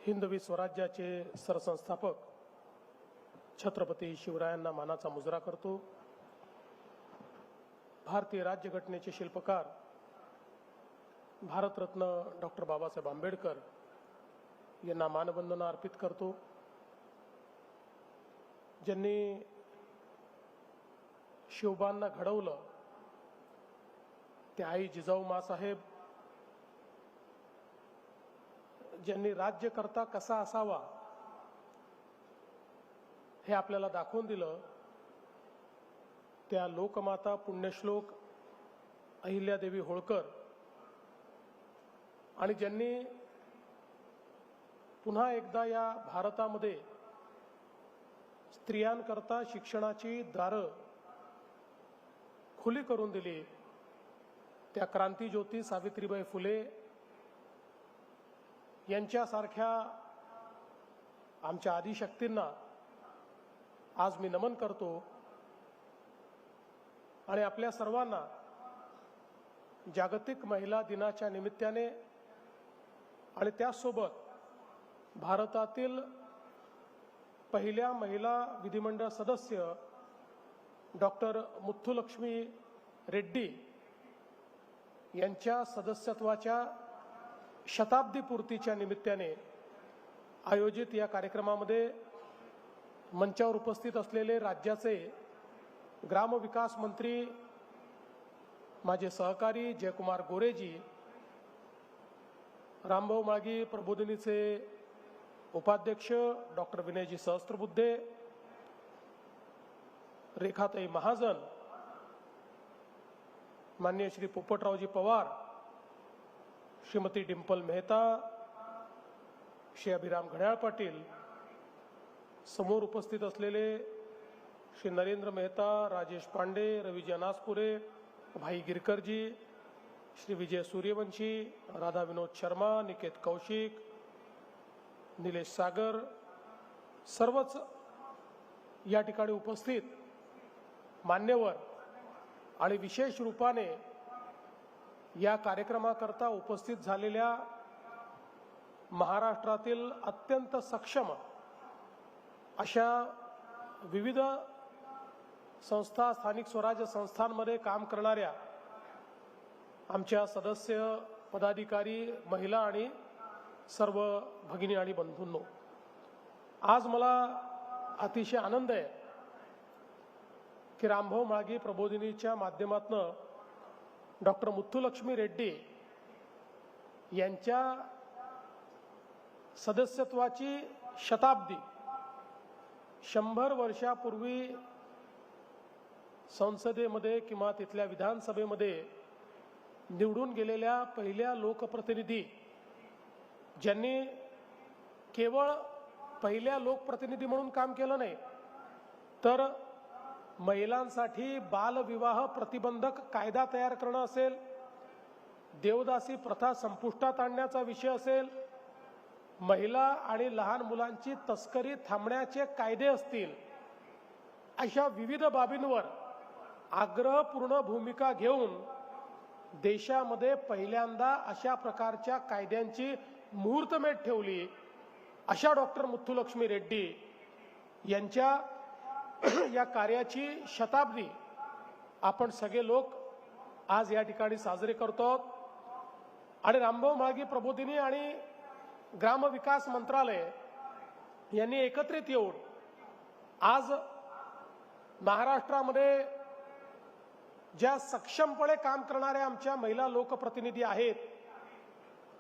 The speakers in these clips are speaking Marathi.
हिंदवी स्वराज्याचे सरसंस्थापक छत्रपती शिवरायांना मानाचा मुजरा करतो। भारतीय राज्यघटनेचे शिल्पकार भारतरत्न डॉक्टर बाबासाहेब आंबेडकर यांना मानवंदना अर्पित करतो। ज्यांनी शिवबांना घडवलं ते आई जिजाऊ माँसाहेब, ज्यांनी राज्यकर्ता कसा असावा हे आपल्याला दाखवून दिलं त्या लोकमाता पुण्यश्लोक अहिल्यादेवी होळकर, आणि ज्यांनी पुन्हा एकदा या भारतामध्ये स्त्रियांकरता शिक्षणाची दारं खुली करून दिली त्या क्रांतिज्योती सावित्रीबाई फुले यांच्यासारख्या आमच्या आदिशक्तींना आज मी नमन करतो। आणि आपल्या सर्वांना जागतिक महिला दिनाच्या निमित्ताने आणि त्यासोबत भारतातील पहिल्या महिला विधिमंडळ सदस्य डॉक्टर मुथुलक्ष्मी रेड्डी यांच्या सदस्यत्वाच्या शताब्दी पूर्तीच्या निमित्ताने आयोजित या कार्यक्रमामध्ये मंचावर उपस्थित असलेले राज्याचे ग्रामविकास मंत्री माझे सहकारी जयकुमार गोरेजी, रामभाऊ म्हाळगी प्रबोधिनीचे उपाध्यक्ष डॉक्टर विनयजी सहस्त्रबुद्धे, रेखाताई महाजन, माननीय श्री पोपटरावजी पवार, श्रीमती डिंपल मेहता, श्री अभिराम घड्याळ पाटील, समोर उपस्थित असलेले श्री नरेंद्र मेहता, राजेश पांडे, रविजी अनासपुरे, भाई गिरकरजी, श्री विजय सूर्यवंशी, राधा विनोद शर्मा, निकेत कौशिक, निलेश सागर, सर्वच या ठिकाणी उपस्थित मान्यवर आणि विशेष रूपाने या कार्यक्रमाकरता उपस्थित झालेल्या महाराष्ट्रातील अत्यंत सक्षम अशा विविध संस्था, स्थानिक स्वराज्य संस्थांमध्ये काम करणाऱ्या आमच्या सदस्य, पदाधिकारी, महिला आणि सर्व भगिनी आणि बंधूंनो, आज मला अतिशय आनंद आहे की रामभाऊ म्हाळगी प्रबोधिनीच्या माध्यमातून डॉक्टर मुथुलक्ष्मी रेड्डी यांच्या सदस्यत्वाची शताब्दी 100 वर्षापूर्वी संसदेमध्ये किंवा तिथल्या विधानसभेमध्ये निवडून गेलेल्या पहिल्या लोकप्रतिनिधी, ज्यांनी केवळ पहिल्या लोकप्रतिनिधी म्हणून काम केलं नाही तर महिलांसाठी बालविवाह प्रतिबंधक कायदा तयार करणं असेल, देवदासी प्रथा संपुष्टात आणण्याचा विषय असेल, महिला आणि लहान मुलांची तस्करी थांबण्याचे कायदे असतील, अशा विविध बाबींवर आग्रहपूर्ण भूमिका घेऊन देशामध्ये पहिल्यांदा अशा प्रकारच्या कायद्यांची मुहूर्तमेढ ठेवली। अशा डॉक्टर मुथुलक्ष्मी रेड्डी यांच्या या कार्याची शताब्दी आपण सगळे लोक आज या ठिकाणी साजरे करतो। आणि रामभाऊ म्हाळगी प्रबोधिनी आणि ग्रामविकास मंत्रालय यांनी एकत्रित येऊन आज महाराष्ट्रामध्ये ज्या सक्षमपणे काम करणाऱ्या आमच्या महिला लोकप्रतिनिधी आहेत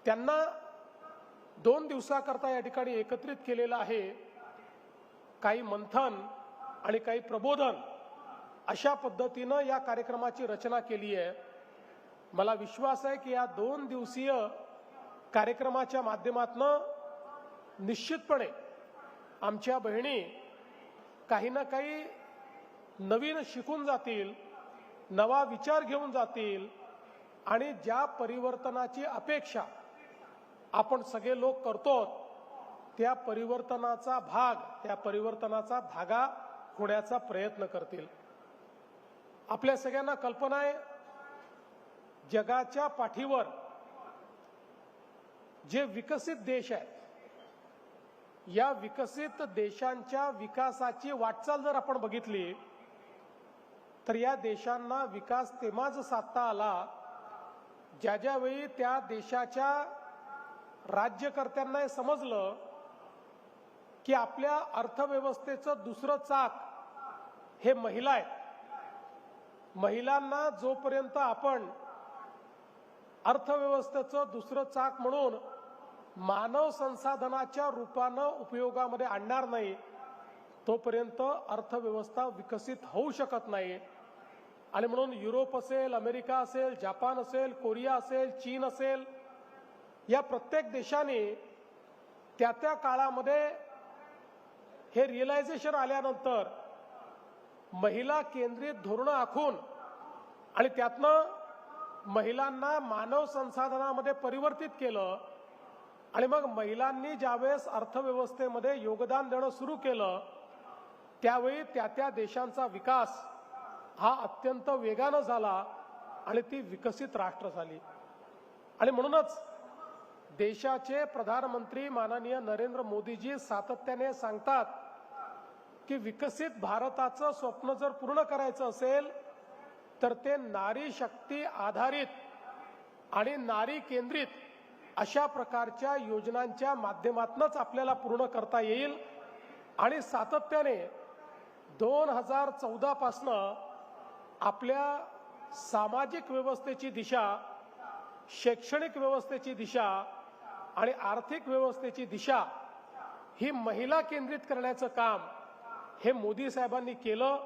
त्यांना 2 दिवसाकरता या ठिकाणी एकत्रित केलेलं आहे। काही मंथन आणि काही प्रबोधन अशा पद्धतीनं या कार्यक्रमाची रचना केली आहे। मला विश्वास आहे की या 2 दिवसीय कार्यक्रमाच्या माध्यमातून निश्चितपणे आमच्या बहिणी काही ना काही नवीन शिकून जातील, नवा विचार घेऊन जातील आणि ज्या परिवर्तनाची अपेक्षा आपण सगळे लोक करतो त्या परिवर्तनाचा भाग, त्या परिवर्तनाचा धागा होण्याचा प्रयत्न करतील। आपल्या सगळ्यांना कल्पना आहे जगाच्या पाठीवर जे विकसित देश आहेत या विकसित देशांच्या विकासाची वाटचाल जर आपण बघितली तर या देशांना विकास तेव्हाच साधता आला ज्यावेळी त्या देशाच्या राज्यकर्त्यांना हे समजलं की आपल्या अर्थव्यवस्थेचं दुसरं चाक हे महिला आहेत। महिलांना जोपर्यंत आपण अर्थव्यवस्थेचं दुसरं चाक म्हणून मानव संसाधनाच्या रूपानं उपयोगामध्ये आणणार नाही तोपर्यंत अर्थव्यवस्था विकसित होऊ शकत नाही। आणि म्हणून युरोप असेल, अमेरिका असेल, जपान असेल, कोरिया असेल, चीन असेल, या प्रत्येक देशाने त्या त्या काळामध्ये हे रिअलायझेशन आल्यानंतर महिला केंद्रित धोरणं आखून आणि त्यातनं महिलांना मानव संसाधनामध्ये परिवर्तित केलं आणि मग महिलांनी ज्यावेळेस अर्थव्यवस्थेमध्ये योगदान देणं सुरू केलं त्यावेळी त्या त्या देशांचा विकास हा अत्यंत वेगानं झाला आणि ती विकसित राष्ट्र झाली। आणि म्हणूनच देशाचे प्रधानमंत्री माननीय नरेंद्र मोदीजी सातत्याने सांगतात की विकसित भारताचं स्वप्न जर पूर्ण करायचं असेल तर ते नारी शक्ती आधारित आणि नारी केंद्रित अशा प्रकारच्या योजनांच्या माध्यमातूनच आपल्याला पूर्ण करता येईल। आणि सातत्याने 2014 पासनं आपल्या सामाजिक व्यवस्थेची दिशा, शैक्षणिक व्यवस्थेची दिशा आणि आर्थिक व्यवस्थेची दिशा ही महिला केंद्रित करण्याचं काम हे मोदी साहेबांनी केलं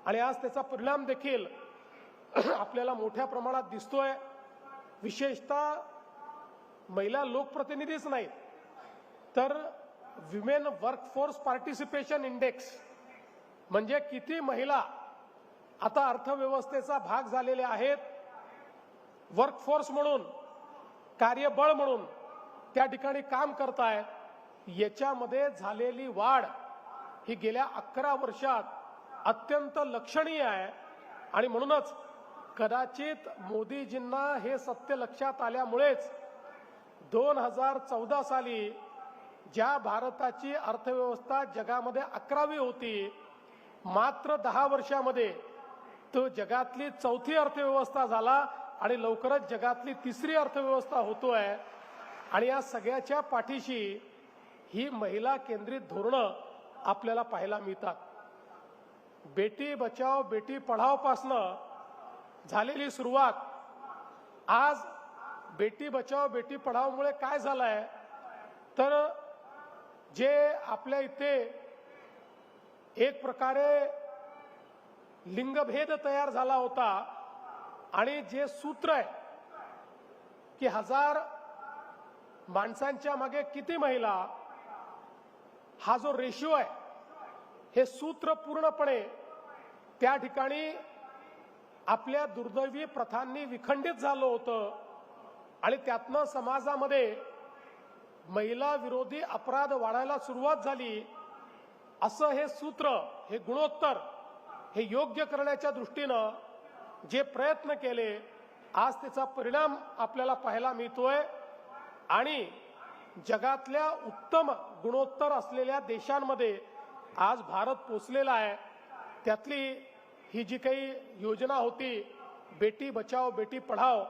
आणि आज त्याचा परिणाम देखील आपल्याला मोठ्या प्रमाणात दिसतोय। विशेषतः महिला लोकप्रतिनिधीच नाहीत तर विमेन वर्कफोर्स पार्टिसिपेशन इंडेक्स म्हणजे किती महिला आता अर्थव्यवस्थेचा भाग झालेले आहेत, वर्कफोर्स म्हणून, कार्यबळ म्हणून त्या ठिकाणी काम करतायत, याच्यामध्ये झालेली वाढ ही गेल्या 11 वर्षात अत्यंत लक्षणीय आहे। आणि म्हणूनच कदाचित मोदीजींना हे सत्य लक्षात आल्यामुळेच 2014 साली ज्या भारताची अर्थव्यवस्था जगामध्ये 11वी होती, मात्र 10 वर्षामध्ये तो जगातली 4थी अर्थव्यवस्था झाला आणि लवकरच जगातली 3री अर्थव्यवस्था होतोय। आणि या सगळ्याच्या पाठीशी ही महिला केंद्रित धोरणं आपल्याला पाहायला मिळतात। बेटी बचाओ बेटी पढाओ पासनं झालेली सुरुवात आज बेटी बचाओ बेटी पढाओ मुळे काय झालंय तर जे आपल्या इथे एक प्रकारे लिंगभेद तयार झाला होता आणि जे सूत्र आहे की 1000 माणसांच्या मागे किती महिला, हा जो रेशिओ आहे हे सूत्र पूर्णपणे त्या ठिकाणी आपल्या दुर्दैवी प्रथांनी विखंडित झालं होतं आणि त्यातनं समाजामध्ये महिला विरोधी अपराध वाढायला सुरुवात झाली। असं हे सूत्र, हे गुणोत्तर हे योग्य करण्याच्या दृष्टीनं जे प्रयत्न केले आज त्याचा परिणाम आपल्याला पाहायला मिळतोय। आणि जगातल्या उत्तम गुणोत्तर असलेल्या देशांमध्ये आज भारत पोचलेला आहे। त्यातली ही जी काही योजना होती बेटी बचाओ बेटी पढाओ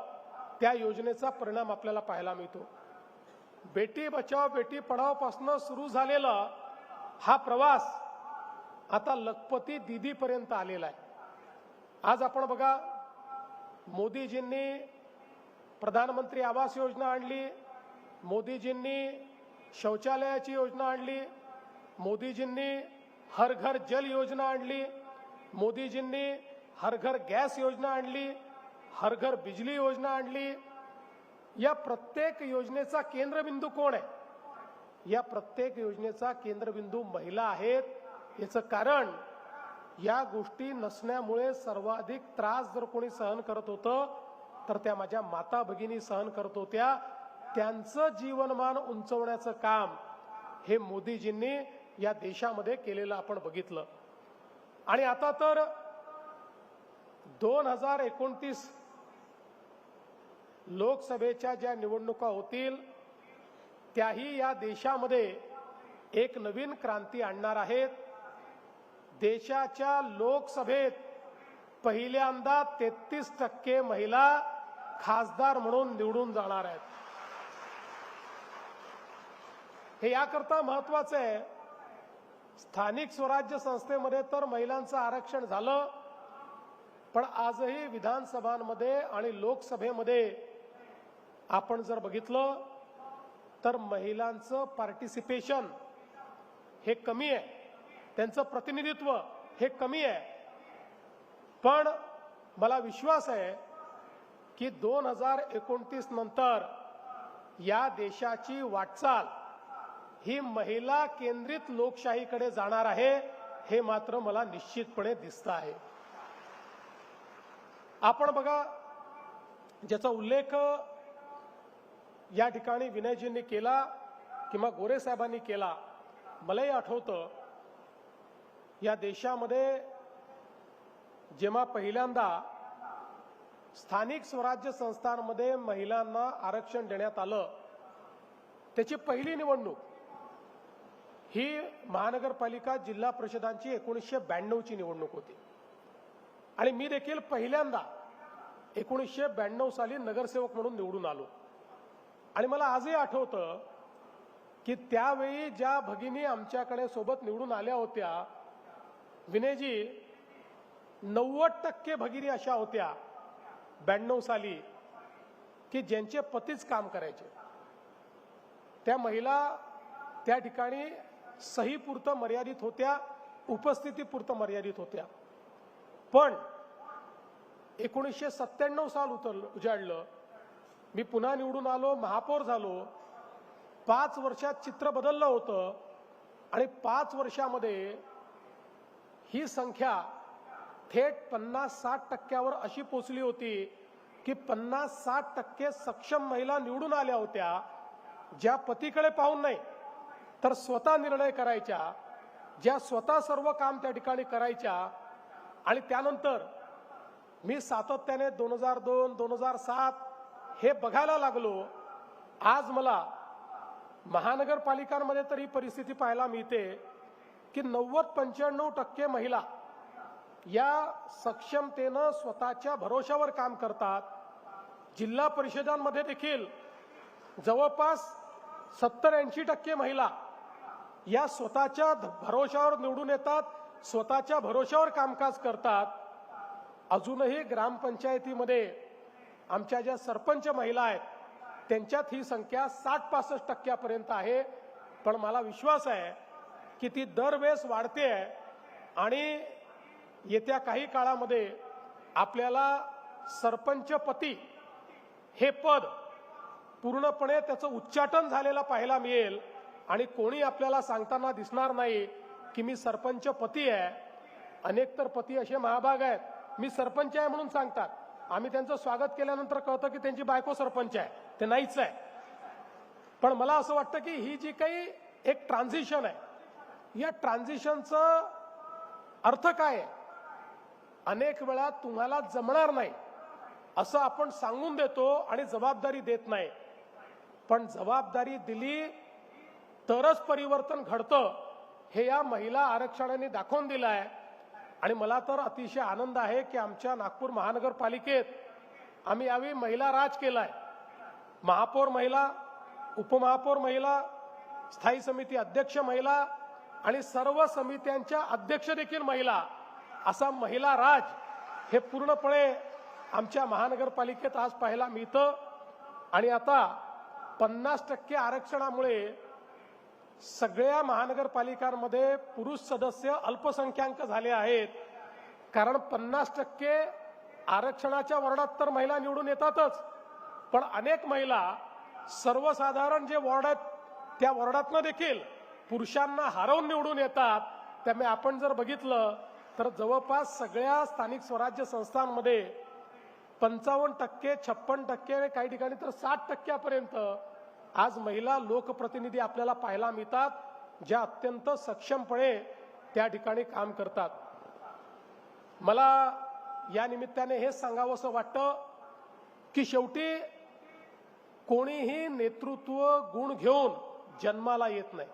त्या योजनेचा परिणाम आपल्याला पाहायला मिळतो। बेटी बचाओ बेटी पढाओ पासून सुरू झालेला हा प्रवास आता लखपती दीदी पर्यंत आलेला आहे। आज आपण बघा, मोदीजींनी प्रधानमंत्री आवास योजना आणली, मोदीजींनी शौचालयाची योजना आणली, मोदीजींनी हर घर जल योजना आणली, मोदीजींनी हर घर गॅस योजना आणली, हर घर बिजली योजना आणली। या प्रत्येक योजनेचा केंद्रबिंदू कोण आहे? या प्रत्येक योजनेचा केंद्रबिंदू महिला आहेत। याचं कारण या गोष्टी नसण्यामुळे सर्वाधिक त्रास जर कोणी सहन करत होतं तर त्या माझ्या माता भगिनी सहन करत होत्या। त्यांचं जीवनमान उंचवण्याचं काम हे मोदीजींनी या देशामध्ये केलेलं आपण बघितलं। आणि आता तर 2029 लोकसभेच्या ज्या निवडणुका होतील त्याही या देशामध्ये एक नवीन क्रांती आणणार आहेत. देशाच्या लोकसभेत पहिल्यांदा 33% महिला खासदार म्हणून निवडून जाणार आहेत. हे याकरता महत्वाचं आहे. स्थानिक स्वराज्य संस्थेमध्ये तर महिलांचं आरक्षण झालं, पण आजही विधानसभांमध्ये आणि लोकसभेमध्ये आपण जर बघितलं तर महिलांचं पार्टिसिपेशन हे कमी आहे, त्यांचं प्रतिनिधित्व हे कमी आहे. पण मला विश्वास आहे की 2029 नंतर या देशाची वाटचाल ही महिला केंद्रित लोकशाहीकडे जाणार आहे, हे मात्र मला निश्चितपणे दिसतं आहे. आपण बघा, ज्याचा उल्लेख या ठिकाणी विनयजींनी केला किंवा गोरे साहेबांनी केला, मलाही आठवतं या देशामध्ये जेव्हा पहिल्यांदा स्थानिक स्वराज्य संस्थांमध्ये महिलांना आरक्षण देण्यात आलं, त्याची पहिली निवडणूक ही महानगरपालिका जिल्हा परिषदांची 1992ची निवडणूक होती. आणि मी देखील पहिल्यांदा 1992 साली नगरसेवक म्हणून निवडून आलो. आणि मला आजही आठवतं की त्यावेळी ज्या भगिनी आमच्याकडे सोबत निवडून आल्या होत्या, विनयजी, 90% भगिनी अशा होत्या 92 साली की ज्यांचे पतीच काम करायचे. त्या महिला त्या ठिकाणी सहीपुरतं मर्यादित होत्या, उपस्थितीपुरतं मर्यादित होत्या. पण 1997 साल उजाडलं, मी पुन्हा निवडून आलो, महापौर झालो. 5 वर्षात चित्र बदललं होतं आणि 5 वर्षामध्ये ही संख्या थेट 50-60% अशी पोचली होती की 50-60% सक्षम महिला निवडून आल्या होत्या, ज्या पतीकडे पाहून नाही तर स्वतः निर्णय करायच्या, ज्या स्वतः सर्व काम त्या ठिकाणी करायच्या. आणि त्यानंतर मी सातत्याने 2002, 2007 हे बघायला लागलो. आज मला महानगरपालिकांमध्ये तर ही परिस्थिती पाहायला मिळते की 90-95% महिला या सक्षमतेनं स्वतःच्या भरोशावर काम करतात. जिल्हा परिषदांमध्ये देखील जवळपास 70-80% महिला या स्वतःच्या भरोशावर निवडून येतात, स्वतःच्या भरोशावर कामकाज करतात. अजूनही ग्रामपंचायतीमध्ये आमच्या ज्या सरपंच महिला आहेत त्यांच्यात ही संख्या 60-65% आहे. पण मला विश्वास आहे की ती दरवेळेस वाढते आणि येत्या काही काळामध्ये आपल्याला सरपंच पती हे पद पूर्णपणे त्याचं उच्चाटन झालेलं पाहायला मिळेल. आणि कोणी आपल्याला सांगताना दिसणार नाही की मी सरपंच पती आहे. अनेक तर पती असे महाभाग आहेत, मी सरपंच आहे म्हणून सांगतात. आम्ही त्यांचं स्वागत केल्यानंतर कळतं की त्यांची बायको सरपंच आहे, ते नाहीच आहे. पण मला असं वाटतं की ही जी काही एक ट्रान्झिशन आहे, या ट्रान्झिशनचं अर्थ काय आहे? अनेक वेळा तुम्हाला जमणार नाही असं आपण सांगून देतो आणि जबाबदारी देत नाही. पण जबाबदारी दिली तरच परिवर्तन घडतं, हे या महिला आरक्षणाने दाखवून दिलं आहे. आणि मला तर अतिशय आनंद आहे की आमच्या नागपूर महानगरपालिकेत आम्ही यावेळी महिला राज केलाय. महापौर महिला, उपमहापौर महिला, स्थायी समिती अध्यक्ष महिला आणि सर्व समित्यांच्या अध्यक्ष देखील महिला, असा महिला राज हे पूर्णपणे आमच्या महानगरपालिकेत आज पाहायला मिळतं. आणि आता 50% आरक्षणामुळे सगळ्या महानगरपालिकांमध्ये पुरुष सदस्य अल्पसंख्याक झाले आहेत. कारण 50% आरक्षणाच्या वॉर्डात तर महिला निवडून येतातच, पण अनेक महिला सर्वसाधारण जे वॉर्ड आहेत त्या वॉर्डातनं देखील पुरुषांना हरवून निवडून येतात. त्यामुळे आपण जर बघितलं तर जवळपास सगळ्या स्थानिक स्वराज्य संस्थांमध्ये 55%, 56%, काही ठिकाणी तर 60% आज महिला लोकप्रतिनिधी आपल्याला पाहायला मिळतात, ज्या अत्यंत सक्षमपणे त्या ठिकाणी काम करतात. मला या निमित्ताने हे सांगावंसं वाटतं की शेवटी कोणीही नेतृत्व गुण घेऊन जन्माला येत नाही.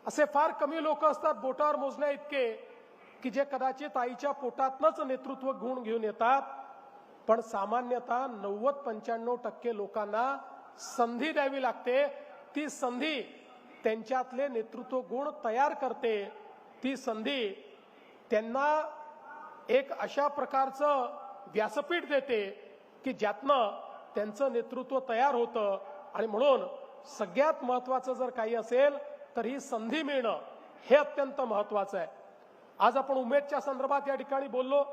असे फार कमी लोक असतात बोटावर मोजण्या इतके की जे कदाचित आईच्या पोटातनच नेतृत्व गुण घेऊन येतात, पण सामान्यतः 90-95% लोकांना संधी द्यावी लागते. ती संधी त्यांच्यातले नेतृत्व गुण तयार करते. ती संधी त्यांना एक अशा प्रकारचं व्यासपीठ देते की ज्यातनं त्यांचं नेतृत्व तयार होतं. आणि म्हणून सगळ्यात महत्वाचं जर काही असेल तर ही संधी मिळणं हे अत्यंत महत्वाचं आहे. आज आपण उमेदच्या संदर्भात या ठिकाणी बोललो.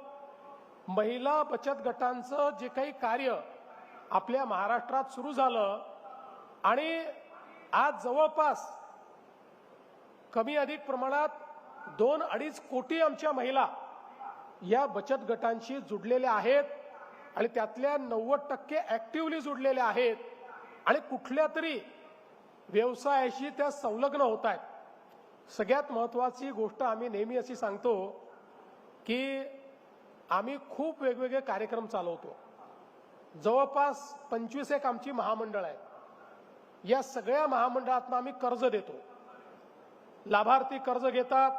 महिला बचत गटांचं जे काही कार्य आपल्या महाराष्ट्रात सुरू झालं आणि आज जवळपास कमी अधिक प्रमाणात 2-2.5 कोटी आमच्या महिला या बचत गटांशी जुडलेल्या आहेत आणि त्यातल्या 90% ऍक्टिव्हली जुडलेल्या आहेत आणि कुठल्या तरी व्यवसायाशी त्या संलग्न होत आहेत. सगळ्यात महत्वाची गोष्ट आम्ही नेहमी अशी सांगतो की आम्ही खूप वेगवेगळे कार्यक्रम चालवतो. जवळपास 25 एक आमची महामंडळ आहेत. या सगळ्या महामंडळातून आम्ही कर्ज देतो. लाभार्थी कर्ज घेतात,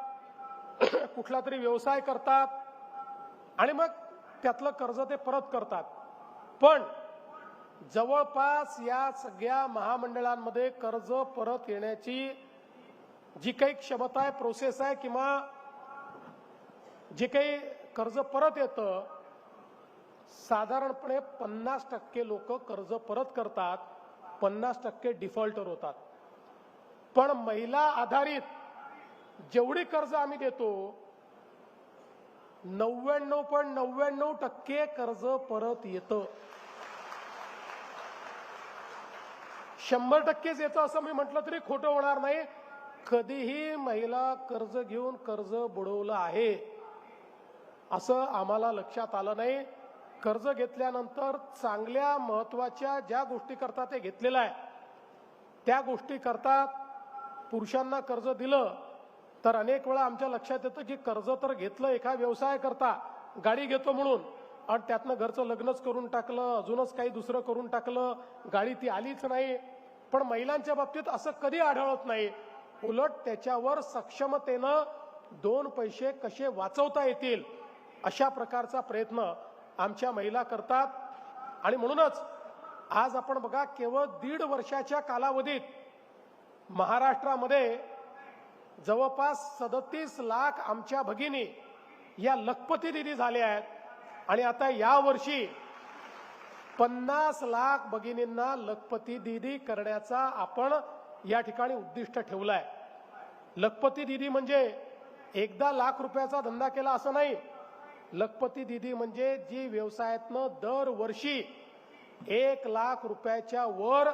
कुठला तरी व्यवसाय करतात आणि मग त्यातलं कर्ज ते परत करतात. पण जवळपास या सगळ्या महामंडळांमध्ये कर्ज परत येण्याची जी काही क्षमता आहे, प्रोसेस आहे किंवा जे काही कर्ज परत येतं, साधारणपणे 50% लोक कर्ज परत करतात, 50% डिफॉल्टर होतात. पण महिला आधारित जेवढी कर्ज आम्ही देतो 99.99% कर्ज परत येतं. 100%च येतं असं मी म्हटलं तरी खोटं होणार नाही. कधीही महिला कर्ज घेऊन कर्ज बुडवलं आहे असं आम्हाला लक्षात आलं नाही. कर्ज घेतल्यानंतर चांगल्या महत्वाच्या ज्या गोष्टी करता ते घेतलेलं आहे त्या गोष्टी करतात. पुरुषांना कर्ज दिलं तर अनेक वेळा आमच्या लक्षात येतं की कर्ज तर घेतलं एका व्यवसाय करता, गाडी घेतो म्हणून, आणि त्यातनं घरचं लग्नच करून टाकलं, अजूनच काही दुसरं करून टाकलं, गाडी ती आलीच नाही. पण महिलांच्या बाबतीत असं कधी आढळत नाही. उलट त्याच्यावर सक्षमतेनं 2 पैसे कसे वाचवता येतील अशा प्रकारचा प्रयत्न आमच्या महिला करतात. आणि म्हणूनच आज आपण बघा, केवळ 1.5 वर्षाच्या कालावधीत महाराष्ट्रामध्ये जवळपास 37 लाख आमच्या भगिनी या लखपती दिदी झाल्या आहेत. आणि आता या वर्षी 50 लाख भगिनींना लखपती दिदी करण्याचा आपण या ठिकाणी उद्दिष्ट ठेवलंय. लखपती दिदी म्हणजे एकदा ₹1,00,000 धंदा केला असं नाही. लखपती दिदी म्हणजे जी व्यवसायातनं दरवर्षी ₹1,00,000 वर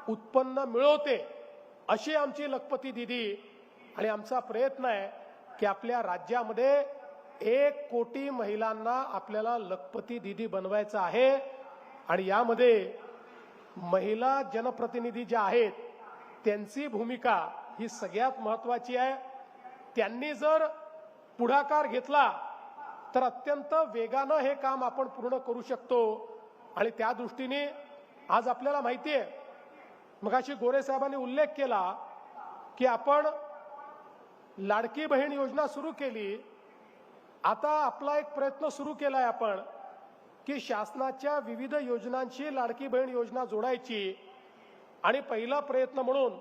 उत्पन्न मिळवते अशी आमची लखपती दिदी. आणि आमचा प्रयत्न आहे की आपल्या राज्यामध्ये 1 कोटी महिलांना आपल्याला लखपती दिदी बनवायचं आहे. आणि यामध्ये महिला जनप्रतिनिधी ज्या आहेत त्यांची भूमिका ही सगळ्यात महत्वाची आहे. त्यांनी जर पुढाकार घेतला तर अत्यंत वेगानं हे काम आपण पूर्ण करू शकतो. आणि त्या दृष्टीने आज आपल्याला माहिती आहे, मगाशी गोरे साहेबांनी उल्लेख केला की आपण लाडकी बहीण योजना सुरू केली. आता आपला एक प्रयत्न सुरू केलाय आपण की शासनाच्या विविध योजनांशी लाडकी बहीण योजना जोडायची. आणि पहिला प्रयत्न म्हणून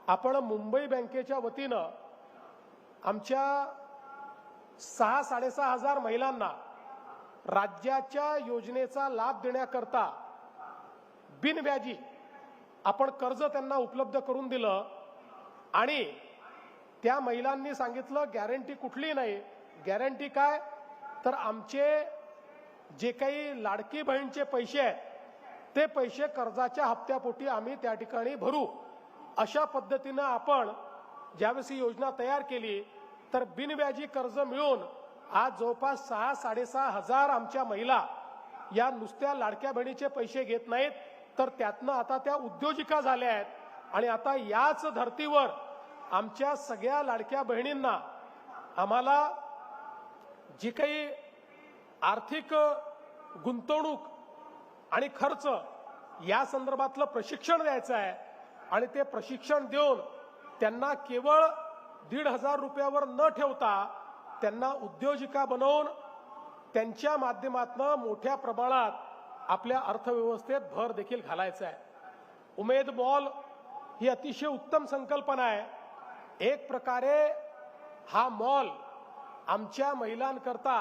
आपण मुंबई बँकेच्या वतीनं आमच्या 6-6.5 हजार महिलांना राज्याच्या योजनेचा लाभ देण्याकरता बिनव्याजी आपण कर्ज त्यांना उपलब्ध करून दिलं. आणि त्या महिलांनी सांगितलं गॅरंटी कुठली नाही. गॅरंटी काय तर आमचे जे काही लाडकी बहीणचे पैसे आहेत ते पैसे कर्जाच्या हप्त्यापोटी आम्ही त्या ठिकाणी भरू. अशा पद्धतीनं आपण ज्यावेळी योजना तयार केली तर बिनव्याजी कर्ज मिळून आज जवळपास 6-6.5 हजार आमच्या महिला या नुसत्या लाडक्या बहिणीचे पैसे घेत नाहीत, तर त्यातनं आता त्या उद्योजिका झाल्या आहेत. आणि आता याच धर्तीवर आमच्या सगळ्या लाडक्या बहिणींना आम्हाला जी काही आर्थिक गुंतवणूक आणि खर्च या संदर्भातलं प्रशिक्षण द्यायचं आहे. आणि ते प्रशिक्षण देऊन त्यांना केवळ 1,500 रुपयावर न ठेवता त्यांना उद्योजिका बनवून त्यांच्या माध्यमातून मोठ्या प्रमाणात आपल्या अर्थव्यवस्थेत भर देखील घालायचा आहे। उमेद मॉल ही अतिशय उत्तम संकल्पना आहे। एक प्रकारे हा मॉल आमच्या महिलांकरता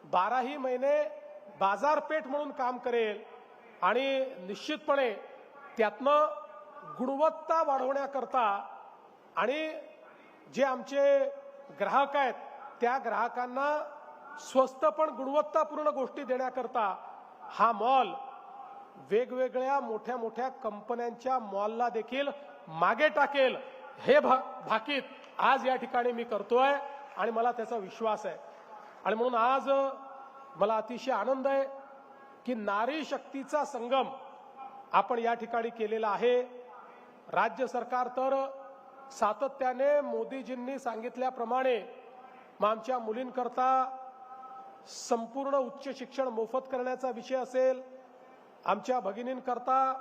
12ही महिने बाजारपेठ म्हणून काम करेल आणि निश्चितपणे त्यातनं गुणवत्ता वाढवण्याकरता आणि जे आमचे ग्राहक आहेत त्या ग्राहकांना स्वस्त पण गुणवत्तापूर्ण गोष्टी देण्याकरता हा मॉल वेगवेगळ्या मोठ्या मोठ्या कंपन्यांच्या मॉलला देखील मागे टाकेल हे भाकीत आज या ठिकाणी मी करतोय आणि मला त्याचा विश्वास आहे। आणि म्हणून आज मला अतिशय आनंद आहे की नारी शक्तीचा संगम आपण या ठिकाणी केलेला आहे। राज्य सरकार तर सातत्याने मोदीजींनी सांगितल्याप्रमाणे आमच्या मुलींकरता संपूर्ण उच्च शिक्षण मोफत करण्याचा विषय असेल, आमच्या भगिनींकरता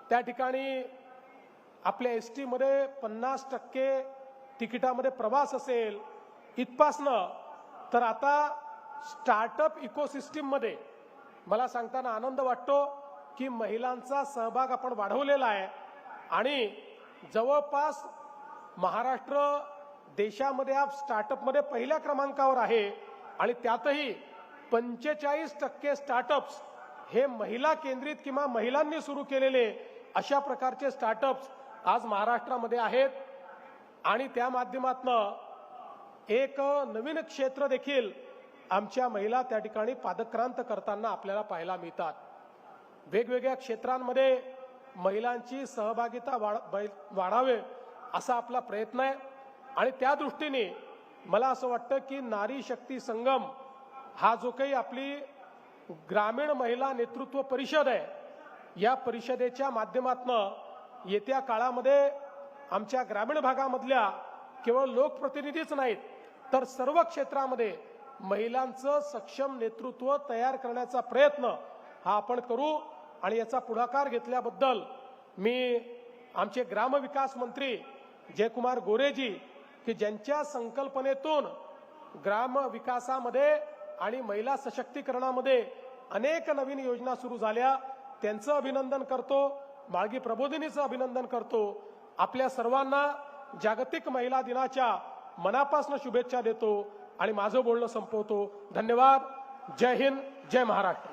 त्या ठिकाणी आपल्या एसटी मध्ये 50% तिकिटामध्ये प्रवास असेल, इथपासनं तर आता स्टार्टअप इकोसिस्टीम मध्ये मला सांगताना आनंद वाटतो की महिलांचा सहभाग आपण वाढवलेला आहे आणि जवळपास महाराष्ट्र देशामध्ये आज स्टार्टअप मध्ये पहिल्या क्रमांकावर आहे आणि त्यातही 45% स्टार्टअप्स हे महिला केंद्रित किंवा महिलांनी सुरू केलेले अशा प्रकारचे स्टार्टअप्स आज महाराष्ट्रामध्ये आहेत आणि त्या माध्यमातून एक नवीन क्षेत्र देखील आमच्या महिला त्या ठिकाणी पादक्रांत करताना आपल्याला पाहायला मिळतात। वेगवेगळ्या क्षेत्रांमध्ये महिलांची सहभागिता वाढावे असा आपला प्रयत्न आहे आणि त्या दृष्टीने मला असं वाटतं की नारी शक्ती संगम हा जो काही आपली ग्रामीण महिला नेतृत्व परिषद आहे, या परिषदेच्या माध्यमातून येत्या काळामध्ये आमच्या ग्रामीण भागामधल्या केवळ लोकप्रतिनिधीच नाहीत तर सर्व क्षेत्रामध्ये महिलांचं सक्षम नेतृत्व तयार करण्याचा प्रयत्न हा आपण करू आणि याचा पुढाकार घेतल्याबद्दल मी आमचे ग्रामविकास मंत्री जयकुमार गोरेजी की ज्यांच्या संकल्पनेतून ग्राम विकासामध्ये आणि महिला सशक्तीकरणामध्ये अनेक नवीन योजना सुरू झाल्या, त्यांचं अभिनंदन करतो, माळगी प्रबोधिनीचं अभिनंदन करतो। आपल्या सर्वांना जागतिक महिला दिनाच्या मनापासून शुभेच्छा देतो आणि माझं बोलणं संपवतो। धन्यवाद। जय हिंद, जय महाराष्ट्र।